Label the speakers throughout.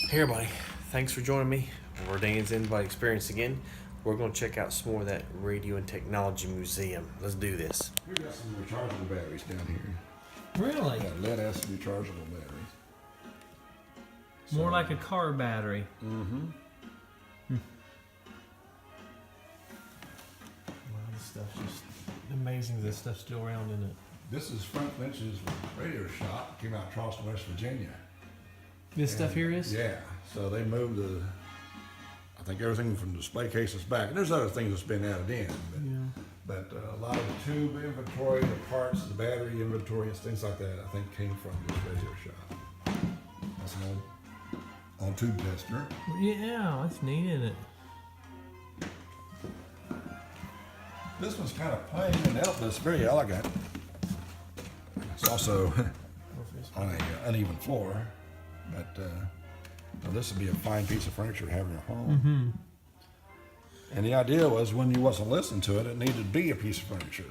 Speaker 1: Hey everybody, thanks for joining me. We're Dan's Invite Experience again. We're going to check out some more of that Radio and Technology Museum. Let's do this.
Speaker 2: We got some rechargeable batteries down here.
Speaker 3: Really?
Speaker 2: Yeah, lead acid rechargeable batteries.
Speaker 3: More like a car battery.
Speaker 2: Mm-hmm.
Speaker 3: Wow, this stuff's just amazing. This stuff's still around, isn't it?
Speaker 2: This is Frank Lynch's radio shop. Came out of Charleston, West Virginia.
Speaker 3: This stuff here is?
Speaker 2: Yeah. So they moved I think everything from display cases back. And there's other things that's been added in. But a lot of the tube inventory, the parts, the battery inventory, and things like that, I think came from this radio shop. That's an old tube tester.
Speaker 3: Yeah, that's neat, isn't it?
Speaker 2: This one's kind of plain and elegant, but it's very elegant. It's also on an uneven floor, but well, this would be a fine piece of furniture to have in your home.
Speaker 3: Mm-hmm.
Speaker 2: And the idea was when you wasn't listening to it, it needed to be a piece of furniture.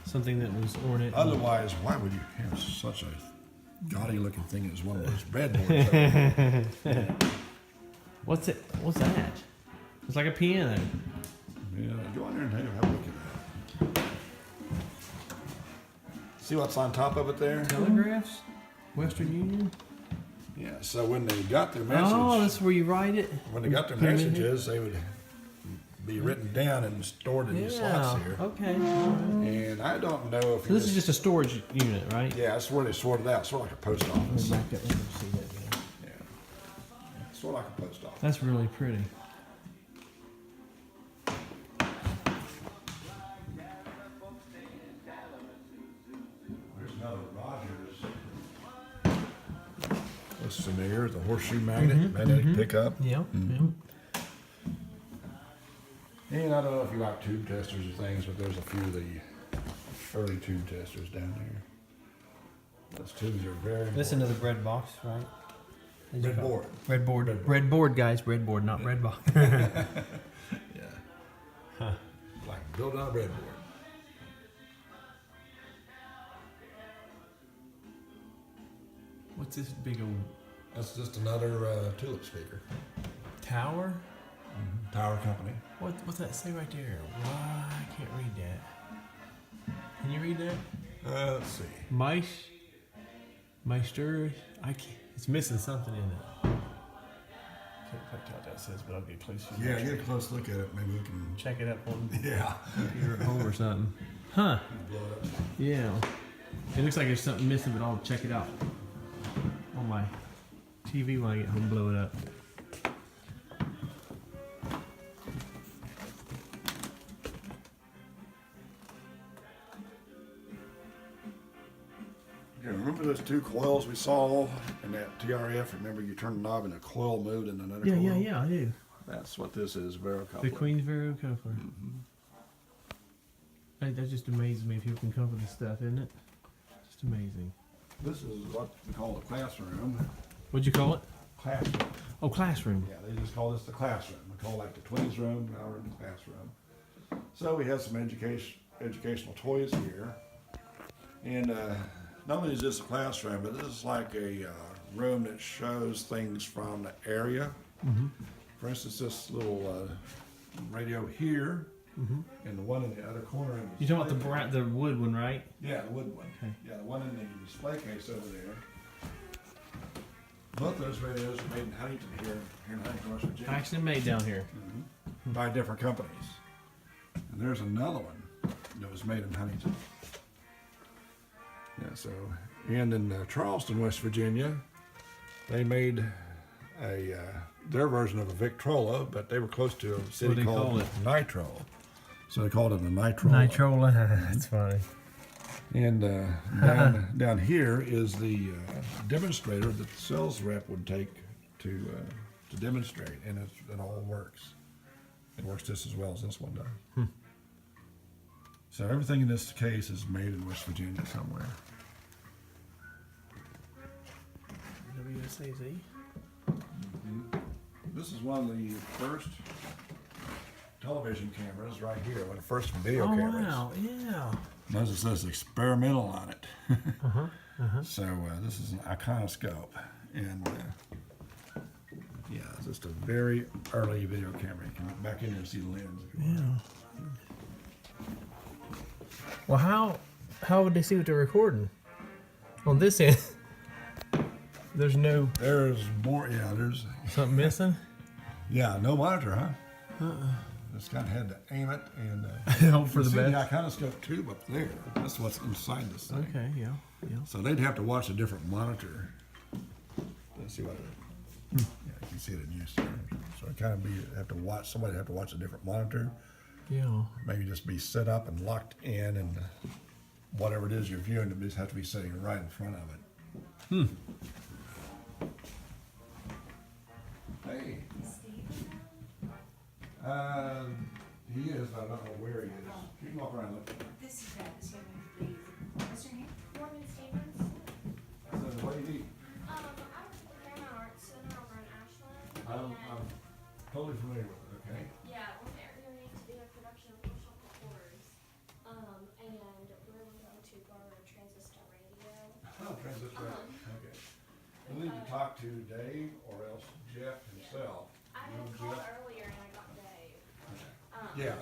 Speaker 3: Something that was ornate.
Speaker 2: Otherwise, why would you have such a gaudy looking thing as one of those breadboards?
Speaker 3: What's it? What's that? It's like a piano.
Speaker 2: Yeah, go in there and have a look at that. See what's on top of it there?
Speaker 3: Telegraphs? Western Union?
Speaker 2: Yeah, so when they got their message,
Speaker 3: Oh, that's where you write it?
Speaker 2: when they got their
Speaker 3: Put 'em in here?
Speaker 2: messages, they would be written down and stored in these slots here.
Speaker 3: Okay. All right.
Speaker 2: And I don't know if
Speaker 3: So this is just a storage unit, right?
Speaker 2: yeah, that's where they sorted out, sort of like a post
Speaker 3: Let me
Speaker 2: office.
Speaker 3: back up and see that there.
Speaker 2: Yeah, sort of like a post office.
Speaker 3: That's really pretty.
Speaker 2: There's another Rogers. That's familiar, the horseshoe magnet, magnetic pickup.
Speaker 3: Yeah.
Speaker 2: And I don't know if you like tube testers or things, but there's a few of the early tube testers down here. Those tubes are very
Speaker 3: This
Speaker 2: important.
Speaker 3: another bread box, right?
Speaker 2: Breadboard.
Speaker 3: Breadboard. Breadboard, guys. Breadboard, not bread box.
Speaker 2: Yeah. Like building on a breadboard.
Speaker 3: What's this big old
Speaker 2: That's just another tulip speaker.
Speaker 3: tower?
Speaker 2: Tower company.
Speaker 3: What's that say right there? Why I can't read that. Can you read that?
Speaker 2: Let's see.
Speaker 3: Meister. I can't. It's missing something in it. Can't quite tell what that says, but I'll get close.
Speaker 2: Yeah, get a close look at it. Maybe we can.
Speaker 3: Check it up on
Speaker 2: Yeah.
Speaker 3: your home or something. Huh?
Speaker 2: Blow it up.
Speaker 3: Yeah. It looks like there's something missing, but I'll check it out on my TV when I get home. Blow it up.
Speaker 2: Yeah, remember those two coils we saw in that TRF? Remember you turned the knob and a coil moved and another
Speaker 3: Yeah,
Speaker 2: coil?
Speaker 3: yeah, yeah. I do.
Speaker 2: That's what this is, Vero
Speaker 3: The Queensboro coupler. That just amazes me. People can come up with this stuff, isn't it? Just amazing.
Speaker 2: This is what we call the classroom.
Speaker 3: What'd you call it?
Speaker 2: Classroom.
Speaker 3: Oh, classroom.
Speaker 2: Yeah, they just call this the classroom. We call it like the twins room, our room, the classroom. So we have some educational toys here. And not only is this a classroom, but this is like a room that shows things from the area. For instance, this little radio here, and the one in the other corner. In
Speaker 3: You talking about the wood one, right?
Speaker 2: Yeah, the wood one.
Speaker 3: Okay.
Speaker 2: Yeah, the one in the display case over there. Both those radios are made in Huntington here in Huntington, West Virginia.
Speaker 3: Actually made down here.
Speaker 2: By different companies. And there's another one that was made in Huntington. Yeah, so, and in Charleston, West Virginia, they made their version of a Victrola, but they were close to a city
Speaker 3: What do they
Speaker 2: called
Speaker 3: call it?
Speaker 2: Nitro. So they called it a Nitro.
Speaker 3: Nitrola. That's funny.
Speaker 2: And down here is the demonstrator that the sales rep would take to demonstrate, and it all works. It works just as well as this one does. So everything in this case is made in West Virginia somewhere.
Speaker 3: WSAZ.
Speaker 2: This is one of the first television cameras right here, one of the first video
Speaker 3: Oh
Speaker 2: cameras.
Speaker 3: wow! Yeah.
Speaker 2: Notice it says experimental on it. So this is an iconoscope, And yeah, it's just a very early video camera. You can look back in there and see the lens if you want.
Speaker 3: Well, how would they see what they're recording? On this end, there's no
Speaker 2: There's more. Yeah, there's.
Speaker 3: something missing.
Speaker 2: Yeah, no monitor, huh? Just kind of had to aim it and
Speaker 3: Hope for
Speaker 2: you
Speaker 3: the
Speaker 2: see
Speaker 3: best.
Speaker 2: that kind of stuff tube up there. That's what's inside this thing.
Speaker 3: Okay, yeah.
Speaker 2: So they'd have to watch a different monitor. Let's see what. Yeah, you can see it in use there. So it kind of somebody have to watch a different monitor.
Speaker 3: Yeah.
Speaker 2: Maybe just be set up and locked in, and whatever it is you're viewing, it just have to be sitting right in front of it. Hey. He is. I don't know where he is. You can walk around and look.
Speaker 4: This is bad. This young man, please. What's your name?
Speaker 5: Morgan Stevens.
Speaker 2: So what do you need?
Speaker 5: I work at the Paramount Arts Center over in Ashland.
Speaker 2: I'm totally familiar with it. Okay.
Speaker 5: Yeah, we're interviewing to do a production of Workshop Reporters. And we're looking to borrow a transistor radio.
Speaker 2: Oh, transistor. Okay. We need to talk to Dave or else Jeff himself.
Speaker 5: I
Speaker 2: You
Speaker 5: had
Speaker 2: and
Speaker 5: called
Speaker 2: Jeff?
Speaker 5: earlier and I got Dave.
Speaker 2: Yeah,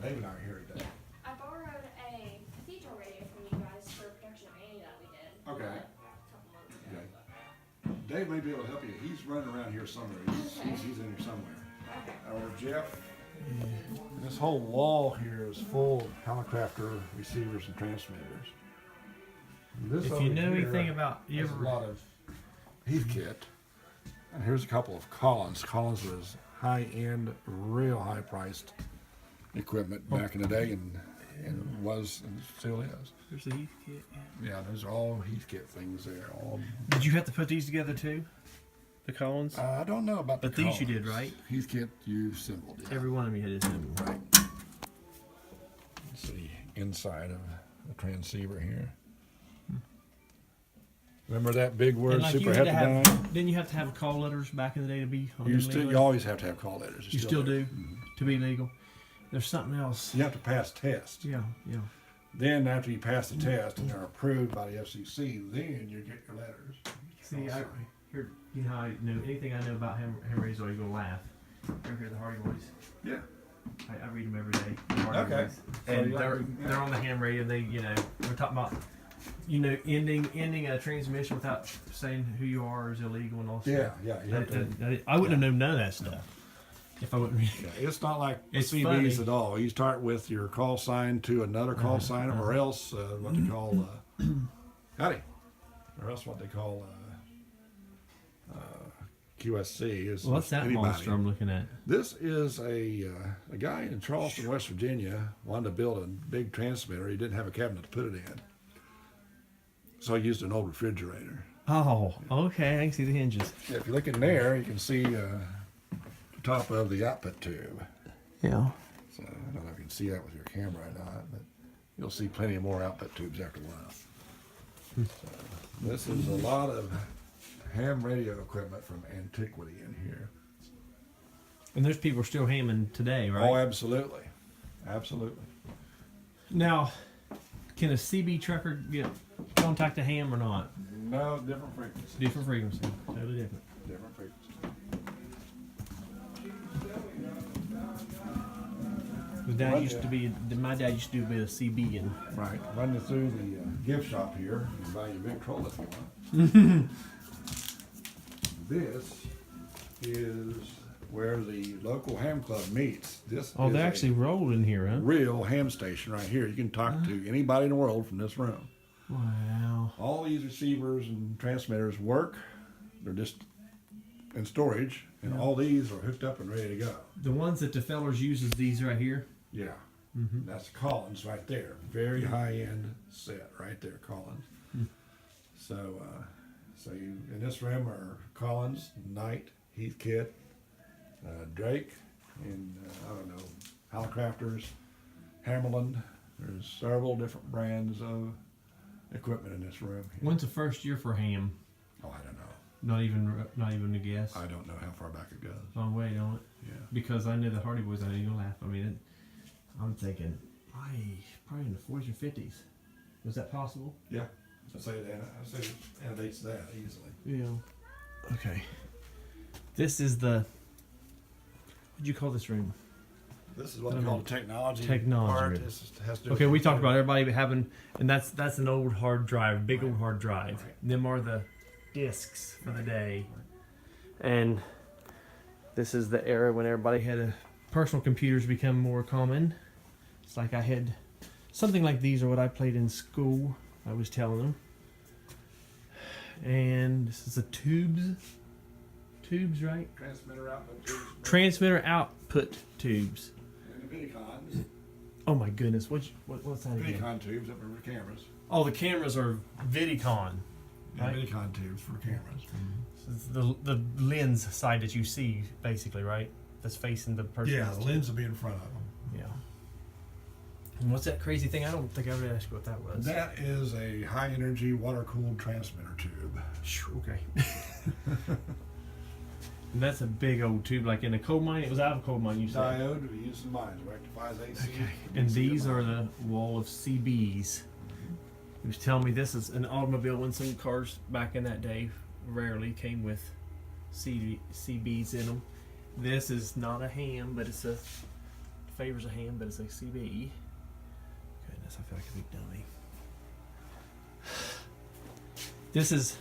Speaker 2: Dave and I are here today.
Speaker 5: Yeah, I borrowed a cathedral radio from you guys for a production of Annie that we did.
Speaker 2: Okay.
Speaker 5: A couple months ago.
Speaker 2: Okay. Dave may be able to help you. He's running around here somewhere. He's in here somewhere.
Speaker 5: Okay.
Speaker 2: Or Jeff. This whole wall here is full of Halicrafter receivers and transmitters. This
Speaker 3: If
Speaker 2: over
Speaker 3: you know
Speaker 2: here
Speaker 3: anything about
Speaker 2: has a lot of Heathkit. And here's a couple of Collins. Collins was high-end, real high-priced equipment back in the day, and was and still is.
Speaker 3: There's the Heath kit. Yeah.
Speaker 2: Yeah, those are all Heathkit things there. All
Speaker 3: Did you have to put these together too? The Collins?
Speaker 2: I don't know about
Speaker 3: But
Speaker 2: the
Speaker 3: these you
Speaker 2: Collins.
Speaker 3: did, right?
Speaker 2: Heathkit you assembled. Yeah.
Speaker 3: Every one of you had his own.
Speaker 2: Right. Let's see inside of the transceiver here. Remember that big word,
Speaker 3: And like you
Speaker 2: super
Speaker 3: had to
Speaker 2: heterodyne?
Speaker 3: have, didn't you have to have call letters back in the day to be on
Speaker 2: You
Speaker 3: the
Speaker 2: still,
Speaker 3: legal?
Speaker 2: you always have to have call letters. It's
Speaker 3: You still
Speaker 2: there.
Speaker 3: do to be legal. There's something else.
Speaker 2: You have to pass tests.
Speaker 3: Yeah.
Speaker 2: Then after you pass the test and they're approved by the FCC, then you get your letters.
Speaker 3: See, here, you know how I know anything I know about ham radio, you're gonna laugh. Ever hear the Hardy Boys?
Speaker 2: Yeah.
Speaker 3: I read them every day. The Hardy
Speaker 2: Okay.
Speaker 3: Boys.
Speaker 2: So
Speaker 3: And
Speaker 2: you like
Speaker 3: they're on the ham radio. They, we're talking about, ending a transmission without saying who you are is illegal and all
Speaker 2: Yeah,
Speaker 3: stuff.
Speaker 2: yeah. You have to,
Speaker 3: I wouldn't have known none of that stuff if I wouldn't read.
Speaker 2: yeah, it's not like
Speaker 3: It's
Speaker 2: CBs
Speaker 3: funny.
Speaker 2: at all. You start with your call sign to another call sign, or else what they call howdy, or else what they call QSC is
Speaker 3: What's that
Speaker 2: anybody.
Speaker 3: monster I'm looking at?
Speaker 2: This is a guy in Charleston, West Virginia, wanted to build a big transmitter. He didn't have a cabinet to put it in, so he used an old refrigerator.
Speaker 3: Oh, okay. I can see the hinges.
Speaker 2: If you look in there, you can see the top of the output tube.
Speaker 3: Yeah.
Speaker 2: So I don't know if you can see that with your camera or not, but you'll see plenty of more output tubes after a while. So this is a lot of ham radio equipment from antiquity in here.
Speaker 3: And there's people still hamming today, right?
Speaker 2: Oh, absolutely. Absolutely.
Speaker 3: Now, can a CB trucker get contact a ham or not?
Speaker 2: No, different frequency.
Speaker 3: Different frequency, totally different.
Speaker 2: Different frequency.
Speaker 3: My dad used to do a bit of CB and
Speaker 2: Right. Run you through the gift shop here and buy you a Victrola if you want. This is where the local ham club meets. This
Speaker 3: oh,
Speaker 2: is
Speaker 3: they
Speaker 2: a
Speaker 3: actually rolled in here, huh?
Speaker 2: real ham station right here. You can talk to anybody in the world from this room.
Speaker 3: Wow.
Speaker 2: All these receivers and transmitters work. They're just in storage, and all these are hooked up and ready to go.
Speaker 3: The ones that the fellers use is these right here.
Speaker 2: Yeah. That's Collins right there. Very high-end set right there, Collins. So, you in this room are Collins, Knight, Heathkit, Drake, and I don't know, Halicrafters, Hammerland. There's several different brands of equipment in this room. Here.
Speaker 3: When's the first year for ham?
Speaker 2: Oh, I don't know.
Speaker 3: Not even a guess.
Speaker 2: I don't know how far back it goes.
Speaker 3: Long way, don't it?
Speaker 2: Yeah.
Speaker 3: Because I know the Hardy Boys. I know you'll laugh. I mean, I'm thinking, probably in the 40s or 50s. Was that possible?
Speaker 2: Yeah. I say it antedates that easily.
Speaker 3: Yeah. Okay. This is the. What'd you call this room?
Speaker 2: This is what we call the technology
Speaker 3: Technology
Speaker 2: part.
Speaker 3: room.
Speaker 2: This has to do
Speaker 3: Okay,
Speaker 2: with
Speaker 3: we talked about
Speaker 2: computer.
Speaker 3: everybody having, and that's an old hard drive, big old hard drive.
Speaker 2: Right.
Speaker 3: Them are the discs for the day, and this is the era when everybody had personal computers become more common. It's like I had something like these are what I played in school. I was telling them, and this is the tubes, right?
Speaker 2: Transmitter output tubes.
Speaker 3: Transmitter output tubes.
Speaker 2: And the Vidicons.
Speaker 3: Oh my goodness, what's that again?
Speaker 2: Vidicon tubes up for cameras.
Speaker 3: Oh, the cameras are Vidicon.
Speaker 2: Yeah,
Speaker 3: Right.
Speaker 2: Vidicon tubes for cameras.
Speaker 3: So it's the lens side that you see, basically, right? That's facing the person.
Speaker 2: Yeah, the lens will be in front of them.
Speaker 3: Yeah. And what's that crazy thing? I don't think I ever asked you what that was.
Speaker 2: That is a high energy water cooled transmitter tube.
Speaker 3: Phew, okay. And that's a big old tube, like in a coal mine. It was out of a coal mine, you said.
Speaker 2: Diode we use in mines, rectifies AC.
Speaker 3: Okay. And these are the wall of CBs. He was telling me this is an automobile when some cars back in that day rarely came with CBs in them. This is not a ham, but it's favors a ham, but it's a CB. Goodness, I feel like a big dummy. This is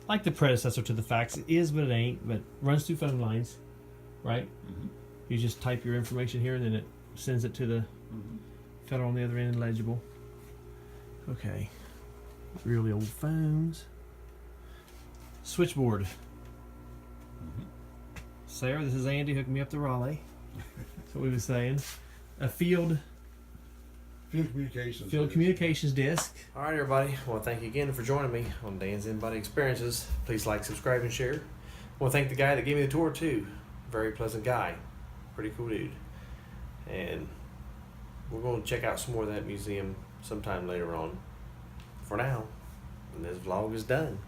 Speaker 3: like the predecessor to the fax. It is, but it ain't. But runs through phone lines, right? You just type your information here, and then it sends it to the federal on the other end and legible. Okay. Really old phones. Switchboard. Sarah, this is Andy. Hook me up to Raleigh. That's what we were saying. A field communications disc.
Speaker 1: All right, everybody. Well, thank you again for joining me on Dan's In-Body Experiences. Please like, subscribe, and share. I want to thank the guy that gave me the tour, too. Very pleasant guy. Pretty cool dude. And we're going to check out some more of that museum sometime later on. For now, and this vlog is done.